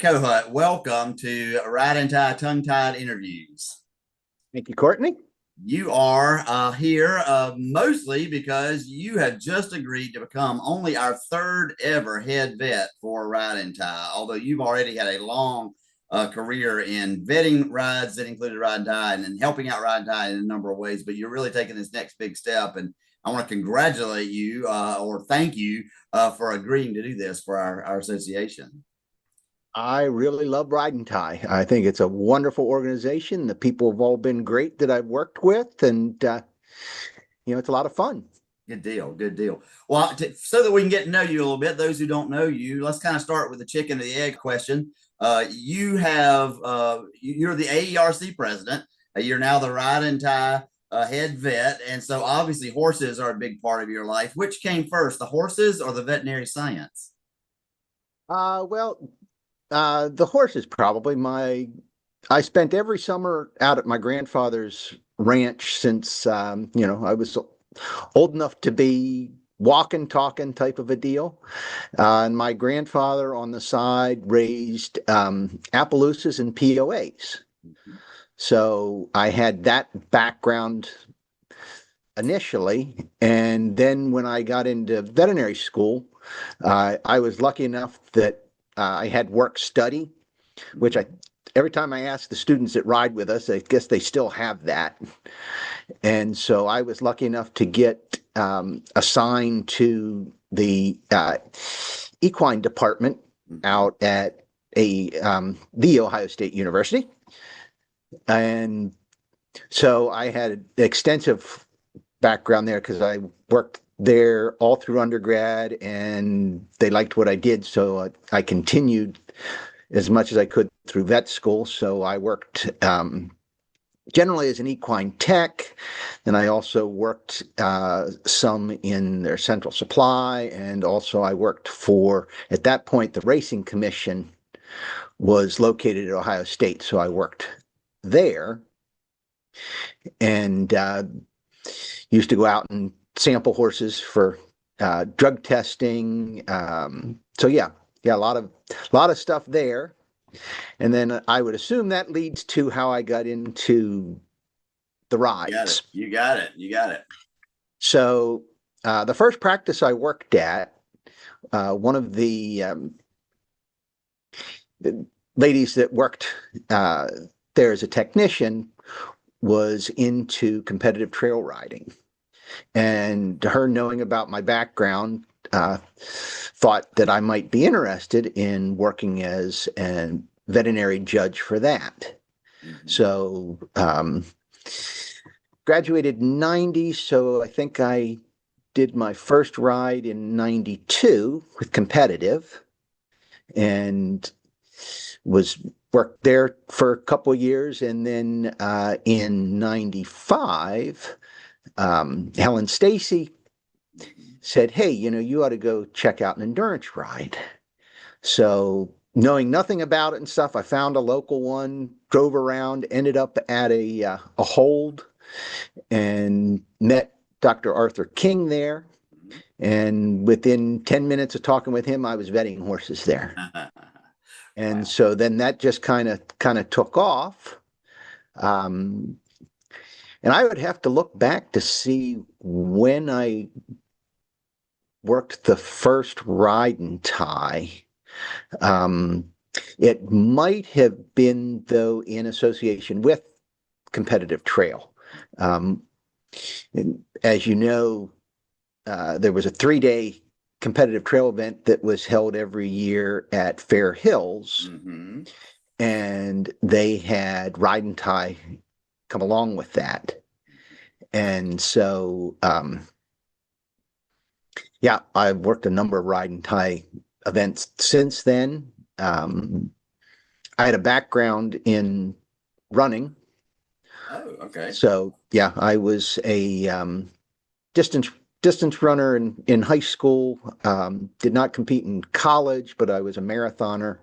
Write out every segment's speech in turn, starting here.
Kohut, welcome to Ride and Tie Tongue Tied Interviews. Thank you, Courtney. You are here mostly because you have just agreed to become only our third ever head vet for Ride and Tie, although you've already had a long career in vetting rides that included Ride and Tie and helping out Ride and Tie in a number of ways. But you're really taking this next big step, and I want to congratulate you or thank you for agreeing to do this for our association. I really love Ride and Tie. I think it's a wonderful organization. The people have all been great that I've worked with, and it's a lot of fun. Good deal. Good deal. Well, so that we can get to know you a little bit, those who don't know you, let's kind of start with the chicken or the egg question. You're the AERC president. You're now the Ride and Tie head vet, and so obviously horses are a big part of your life. Which came first, the horses or the veterinary science? The horses probably. I spent every summer out at my grandfather's ranch since I was old enough to be walking, talking type of a deal. And my grandfather on the side raised Appaloosas and POAs. Mhm. So I had that background initially. And then when I got into veterinary school, I was lucky enough that I had work study, which every time I ask the students that ride with us, I guess they still have that. And so I was lucky enough to get assigned to the equine department out at the Ohio State University. And so I had an extensive background there because I worked there all through undergrad, and they liked what I did. So I continued as much as I could through vet school. So I worked generally as an equine tech. And I also worked some in their central supply. And also I worked for, at that point, the Racing Commission was located at Ohio State. So I worked there and used to go out and sample horses for drug testing. A lot of stuff there. And then I would assume that leads to how I got into the rides. You got it. So the first practice I worked at, one of the ladies that worked there as a technician was into competitive trail riding. And her knowing about my background, thought that I might be interested in working as a veterinary judge for that. Mm-hmm. So graduated in 90, so I think I did my first ride in 92 with competitive and worked there for a couple of years. And then in 95, Helen Stacy said, "Hey, you ought to go check out an endurance ride." So knowing nothing about it and stuff, I found a local one, drove around, ended up at a hold and met Dr. Arthur King there. And within 10 minutes of talking with him, I was vetting horses there. And Wow. so then that just kind of took off. And I would have to look back to see when I worked the first Ride and Tie. It might have been, though, in association with competitive trail. As you know, there was a 3-day competitive trail event that was held every year at Fair Hills. Mm-hmm. And they had Ride and Tie come along with that. And so, I've worked a number of Ride and Tie events since then. I had a background in running. Oh, okay. So, I was a distance runner in high school. Did not compete in college, but I was a marathoner.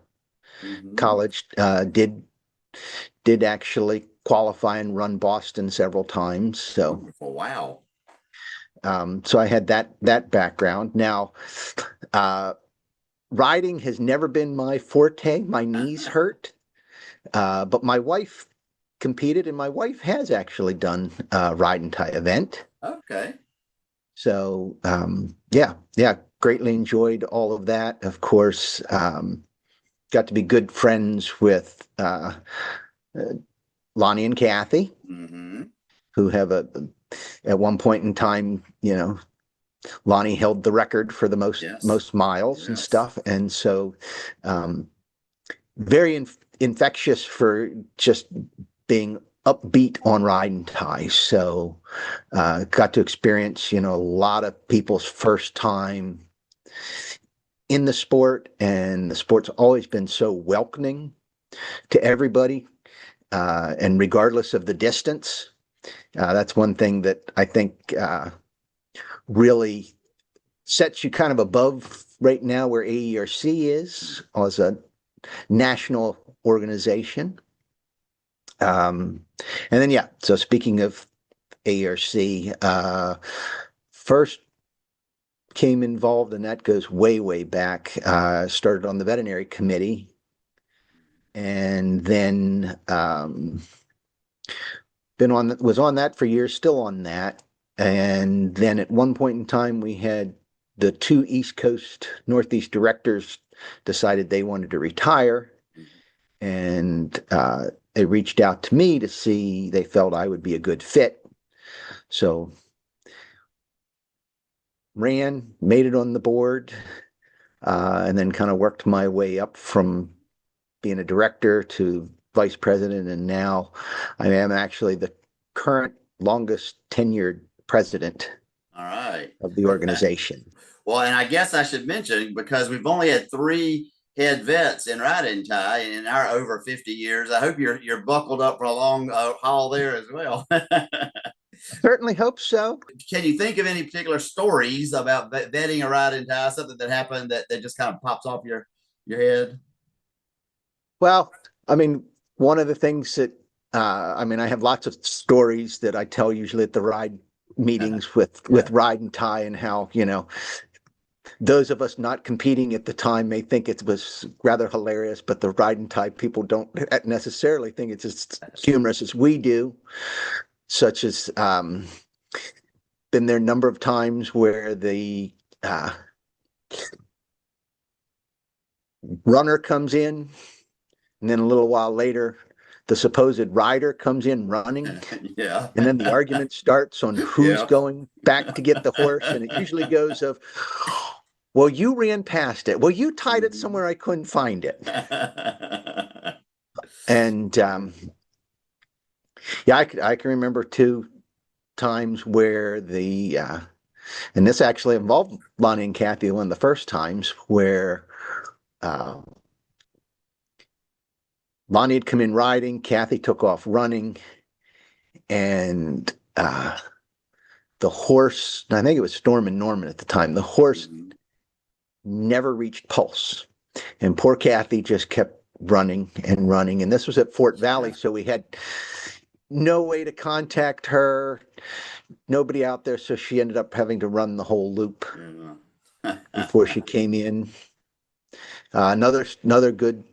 Mm-hmm. College did actually qualify and run Boston several times. So, wonderful. Wow. So I had that background. Now, riding has never been my forte. My knees hurt. But my wife competed, and my wife has actually done a ride and tie event. Okay. So yeah, greatly enjoyed all of that. Of course, got to be good friends with Lonnie and Kathy, Mm-hmm. who have at one point in time, Lonnie held the record for the Yes. most miles and Yes. stuff, and so very infectious for just being upbeat on ride and tie. So got to experience, a lot of people's first time in the sport, and the sport's always been so welcoming to everybody, and regardless of the distance. That's one thing that I think really sets you kind of above right now where AERC is as a national organization. And then, yeah, so speaking of AERC, first came involved, and that goes way, way back. Started on the veterinary committee, and then was on that for years, still on that. And then at one point in time, we had the two East Coast Northeast directors decided they wanted to retire, and they reached out to me to see they felt I would be a good fit. So made it on the board, and then kind of worked my way up from being a director to vice president, and now I am actually the current longest tenured president All right. of the organization. Well, and I guess I should mention, because we've only had 3 head vets in ride and tie in our over 50 years. I hope you're buckled up for a long haul there as well. Certainly hope so. Can you think of any particular stories about vetting a ride and tie, something that happened that just kind of pops off your head? Well, I mean, one of the things that I have lots of stories that I tell usually at the ride meetings with ride and tie, and how those of us not competing at the time may think it was rather hilarious, but the ride and tie people don't necessarily think it's as humorous as we do. Such as been there a number of times where the runner comes in, and then a little while later, the supposed rider comes in running. Yeah. And then the argument starts on who's going back to get the horse. And it usually goes of, well, you ran past it. Well, you tied it somewhere I couldn't find it. And yeah, I can remember 2 times where and this actually involved Lonnie and Kathy, one of the first times, where Lonnie had come in riding, Kathy took off running, and the horse, I think it was Storm and Norman at the time, the horse never reached pulse. And poor Kathy just kept running and running. And this was at Fort Valley, so we had no way to contact her, nobody out there, so she ended up having to run the whole loop before she came in. Another good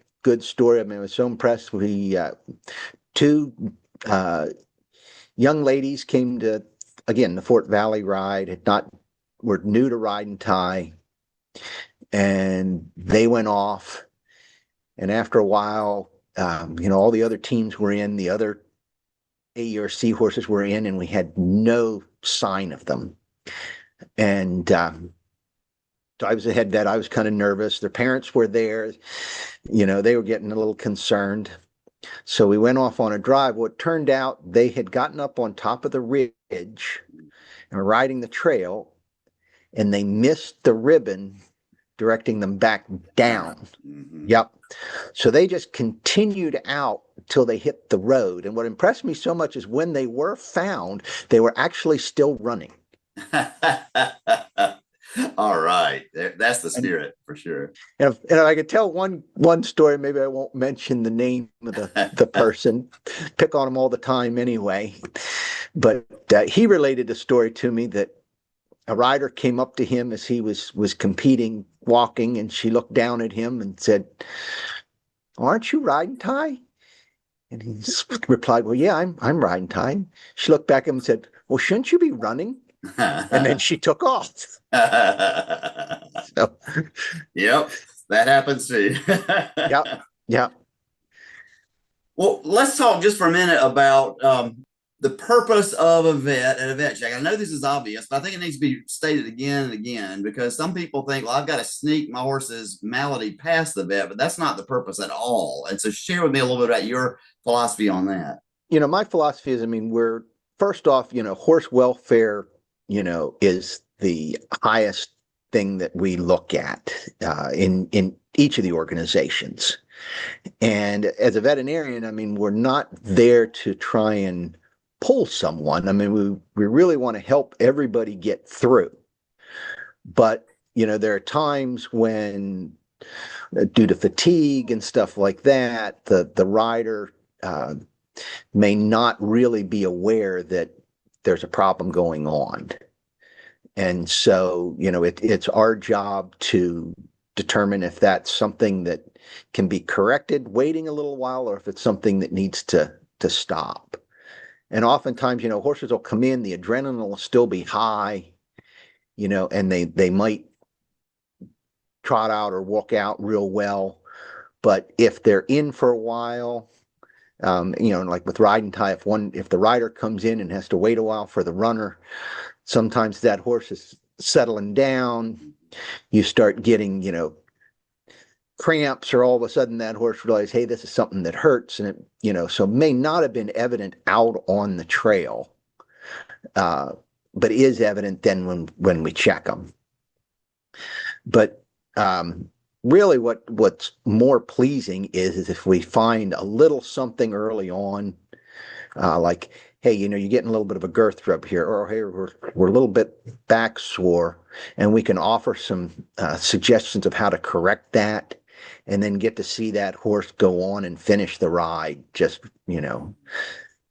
story. I mean, I was so impressed. We 2 young ladies came to, again, the Fort Valley ride, were new to ride and tie, and they went off. And after a while, all the other teams were in, the other AERC horses were in, and we had no sign of them. And so I was the head vet. I was kind of nervous. Their parents were there. They were getting a little concerned. So we went off on a drive. Well, it turned out they had gotten up on top of the ridge and were riding the trail, and they missed the ribbon directing them back down. Yep. So they just continued out till they hit the road. And what impressed me so much is when they were found, they were actually still running. All right. That's the spirit for sure. And if I could tell one story, maybe I won't mention the name of the person, pick on him all the time anyway. But he related a story to me that a rider came up to him as he was competing walking, and she looked down at him and said, "Aren't you riding, Ty?" And he replied, "Well, yeah, I'm riding, Ty." She looked back at him and said, "Well, shouldn't you be running?" And then she took off. So, Yep, that happens too. yeah, yeah. Well, let's talk just for a minute about the purpose of a vet at a vet check. I know this is obvious, but I think it needs to be stated again and again, because some people think, well, I've got to sneak my horse's malady past the vet, but that's not the purpose at all. And so share with me a little bit about your philosophy on that. My philosophy is, we're first off, horse welfare, is the highest thing that we look at in each of the organizations. And as a veterinarian, we're not there to try and pull someone. We really want to help everybody get through. But, there are times when, due to fatigue and stuff like that, the rider may not really be aware that there's a problem going on. And so, it's our job to determine if that's something that can be corrected, waiting a little while, or if it's something that needs to stop. And oftentimes, horses will come in, the adrenaline will still be high, and they might trot out or walk out real well. But if they're in for a while, like with riding tie, if the rider comes in and has to wait a while for the runner, sometimes that horse is settling down. You start getting, cramps, or all of a sudden that horse realizes, hey, this is something that hurts, and it, so may not have been evident out on the trail, but is evident then when we check them. But really, what's more pleasing is if we find a little something early on, like, hey, you're getting a little bit of a girth rub here, or hey, we're a little bit back sore, and we can offer some suggestions of how to correct that, and then get to see that horse go on and finish the ride. Just,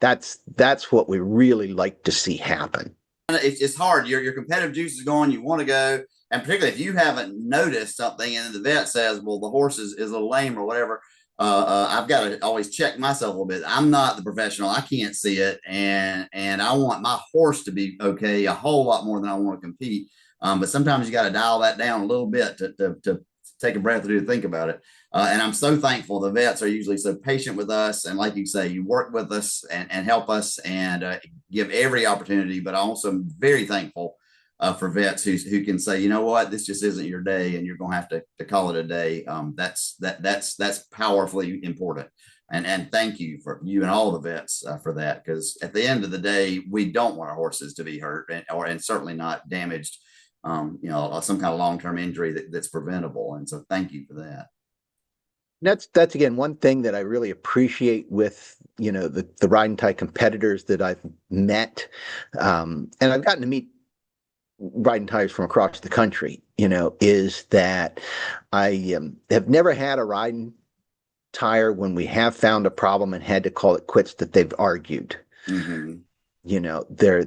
that's what we really like to see happen. It's hard. Your competitive juice is going. You want to go, and particularly if you haven't noticed something, and then the vet says, "Well, the horse is a little lame or whatever." I've got to always check myself a little bit. I'm not the professional. I can't see it, and I want my horse to be okay a whole lot more than I want to compete. But sometimes you got to dial that down a little bit to take a breath or to think about it. And I'm so thankful the vets are usually so patient with us. And like you say, you work with us and help us and give every opportunity. But I'm also very thankful for vets who can say, you know what, this just isn't your day and you're going to have to call it a day. That's powerfully important. And thank you for you and all the vets for that. Because at the end of the day, we don't want our horses to be hurt and certainly not damaged. Some kind of long-term injury that's preventable. And so thank you for that. That's again one thing that I really appreciate with the riding tie competitors that I've met, and I've gotten to meet riding ties from across the country. Is that I have never had a riding tire when we have found a problem and had to call it quits that they've argued. Mm-hmm.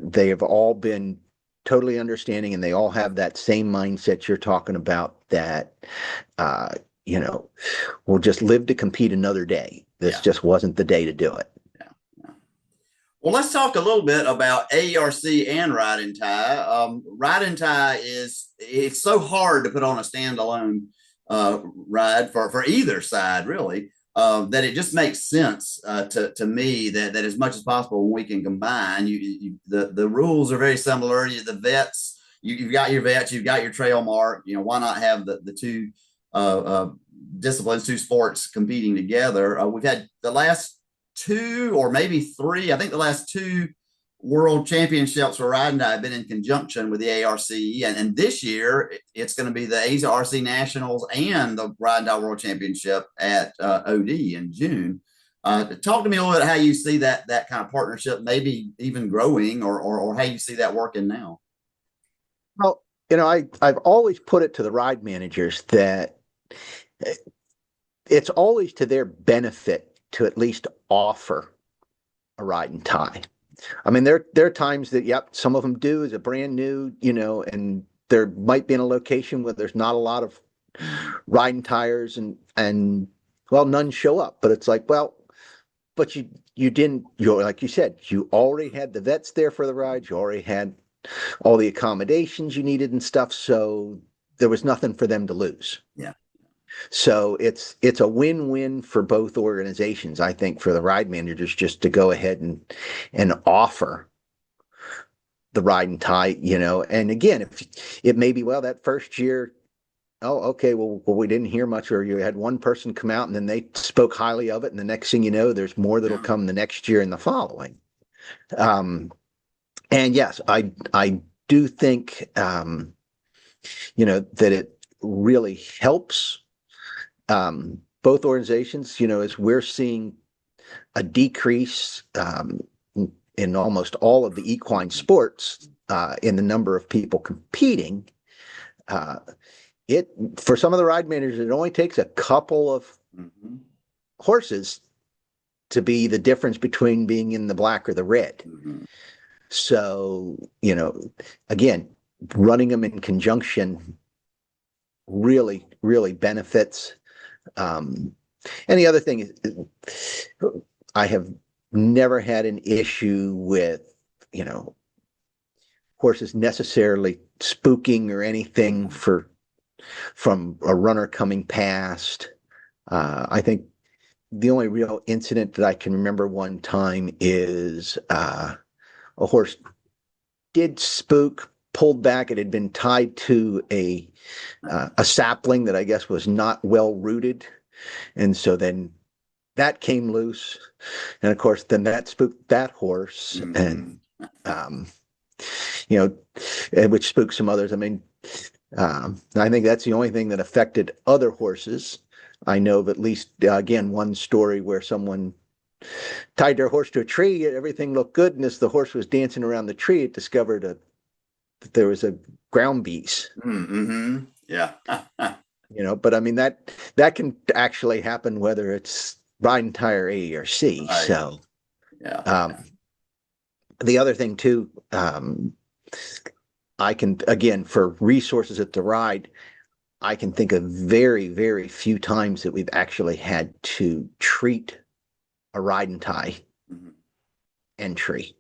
They have all been totally understanding, and they all have that same mindset you're talking about, that we'll just live to compete another day. This just wasn't the day to do it. Yeah. Well, let's talk a little bit about AERC and riding tie. Riding tie it's so hard to put on a standalone ride for either side, really. That it just makes sense to me that as much as possible when we can combine. The rules are very similar. The vets, you've got your vets, you've got your trail mark. Why not have the two disciplines, two sports competing together? We've had the last two or maybe three. I think the last two world championships for riding tie have been in conjunction with the AERC, and this year it's going to be the AERC Nationals and the riding tie world championship at OD in June. Talk to me a little bit how you see that kind of partnership maybe even growing, or how you see that working now. Well, I've always put it to the ride managers that it's always to their benefit to at least offer a riding tie. There are times that, some of them do as a brand new, and there might be in a location where there's not a lot of riding tires and well, none show up, but it's like, well, but you didn't, like you said, you already had the vets there for the rides. You already had all the accommodations you needed and stuff. So there was nothing for them to lose. Yeah. So it's a win-win for both organizations, I think, for the ride managers just to go ahead and offer the ride and tie, and again, if it may be, well, that first year, oh, okay, well, we didn't hear much, or you had one person come out and then they spoke highly of it, and the next thing you know, there's more that'll come the next year and the following. And yes, I do think, that it really helps both organizations, as we're seeing a decrease in almost all of the equine sports in the number of people competing. For some of the ride managers, it only takes a couple of horses to be the difference between being in the black or the red. So, again, running them in conjunction really, really benefits. And the other thing is, I have never had an issue with, horses necessarily spooking or anything from a runner coming past. I think the only real incident that I can remember one time is a horse did spook, pulled back. It had been tied to a sapling that I guess was not well rooted. And so then that came loose. And of course, then that spooked that horse and, which spooked some others. I mean, I think that's the only thing that affected other horses. I know of at least, again, one story where someone tied their horse to a tree. Everything looked good. And as the horse was dancing around the tree, it discovered that there was a ground beast. Yeah. But I mean, that can actually happen whether it's riding tire AERC. Right. So, the other thing too, I can, again, for resources at the ride, I can think of very, very few times that we've actually had to treat a ride and tie entry.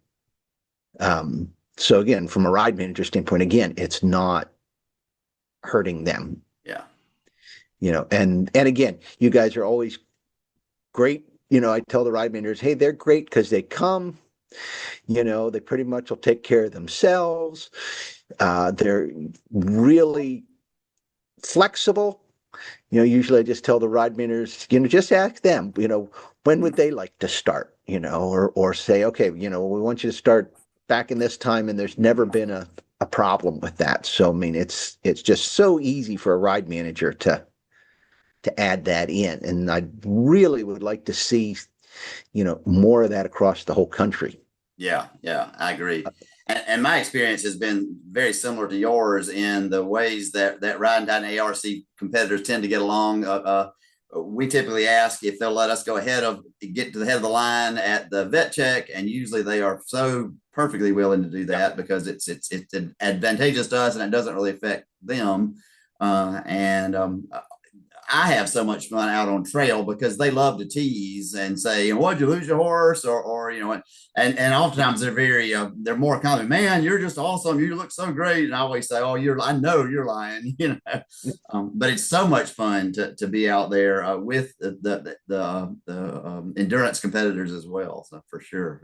So again, from a ride manager standpoint, again, it's not hurting them. Yeah. And again, you guys are always great. I tell the ride managers, hey, they're great because they come, they pretty much will take care of themselves. They're really flexible. Usually I just tell the ride managers, just ask them, when would they like to start, or say, okay, we want you to start back in this time, and there's never been a problem with that. So, I mean, it's just so easy for a ride manager to add that in. And I really would like to see, more of that across the whole country. Yeah, I agree. And my experience has been very similar to yours in the ways that ride and tie and AERC competitors tend to get along. We typically ask if they'll let us get to the head of the line at the vet check, and usually they are so perfectly willing to do that because it's advantageous to us and it doesn't really affect them. I have so much fun out on trail because they love to tease and say, "What'd you lose your horse?" or and oftentimes they're more common. Man, you're just awesome. You look so great. And I always say, "Oh, I know you're lying," But it's so much fun to be out there with the endurance competitors as well. So for sure.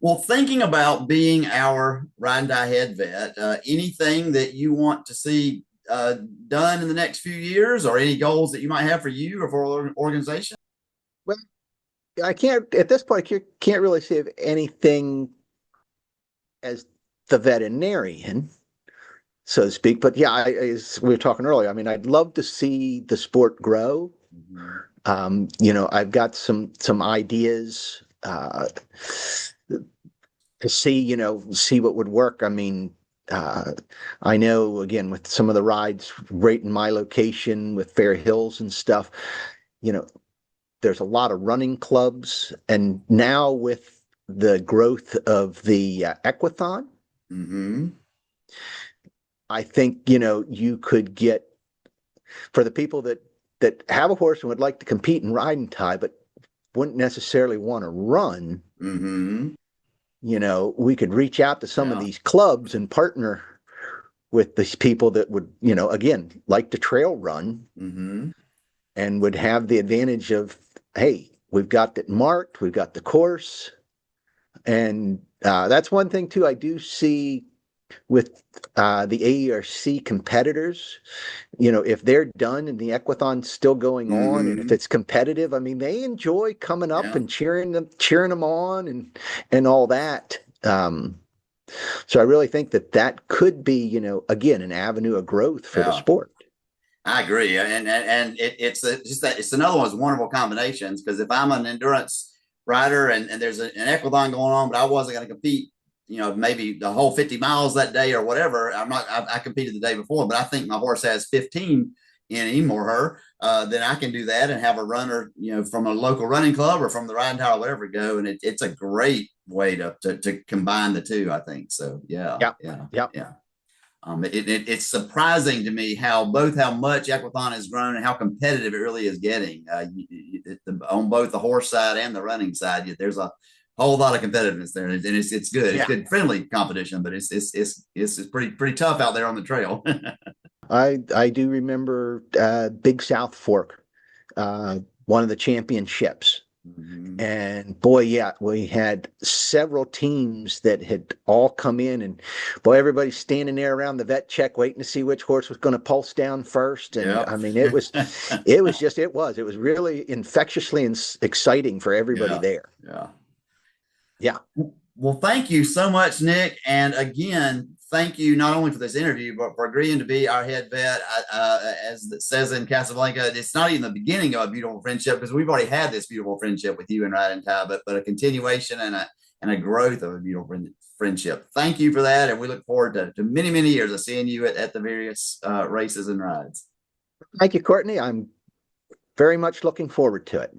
Well, thinking about being our ride and die head vet, anything that you want to see done in the next few years, or any goals that you might have for you or for an organization? Well, I can't at this point. I can't really say of anything as the veterinarian, so to speak. But yeah, as we were talking earlier, I mean, I'd love to see the sport grow. I've got some ideas to see what would work. I mean, I know, again, with some of the rides right in my location with Fair Hills and stuff, there's a lot of running clubs. And now with the growth of the Equithon, I think, you could get for the people that have a horse and would like to compete in ride and tie, but wouldn't necessarily want to run, Mm-hmm. We could reach out to some of these clubs and partner with these people that would, again, like to trail run Mm-hmm. and would have the advantage of, hey, we've got it marked, we've got the course. And that's one thing too, I do see with the AERC competitors, if they're done and the equathon's still going on, and if it's competitive, I mean, they enjoy coming up and cheering them on and all that. So I really think that could be, again, an avenue of growth for the sport. I agree, and it's another one of those wonderful combinations, because if I'm an endurance rider and there's an equathon going on, but I wasn't going to compete, maybe the whole 50 miles that day or whatever. I competed the day before, but I think my horse has 15 in him or her. Then I can do that and have a runner, from a local running club or from the riding tower, whatever, go. And it's a great way to combine the two, I think. So, yeah. It's surprising to me how much equathon has grown and how competitive it really is getting on both the horse side and the running side. There's a whole lot of competitiveness there, and it's good. It's good, friendly competition, but it's pretty tough out there on the trail. I do remember Big South Fork, one of the championships. Mm-hmm. And boy, yeah, we had several teams that had all come in, and boy, everybody's standing there around the vet check waiting to see which horse was going to pulse down first. And I mean, it was really infectiously exciting for everybody there. Yeah. Well, thank you so much, Nick. And again, thank you not only for this interview, but for agreeing to be our head vet. As it says in Casablanca, it's not even the beginning of a beautiful friendship, because we've already had this beautiful friendship with you and Ride and Tie, but a continuation and a growth of a beautiful friendship. Thank you for that. And we look forward to many, many years of seeing you at the various races and rides. Thank you, Courtney. I'm very much looking forward to it.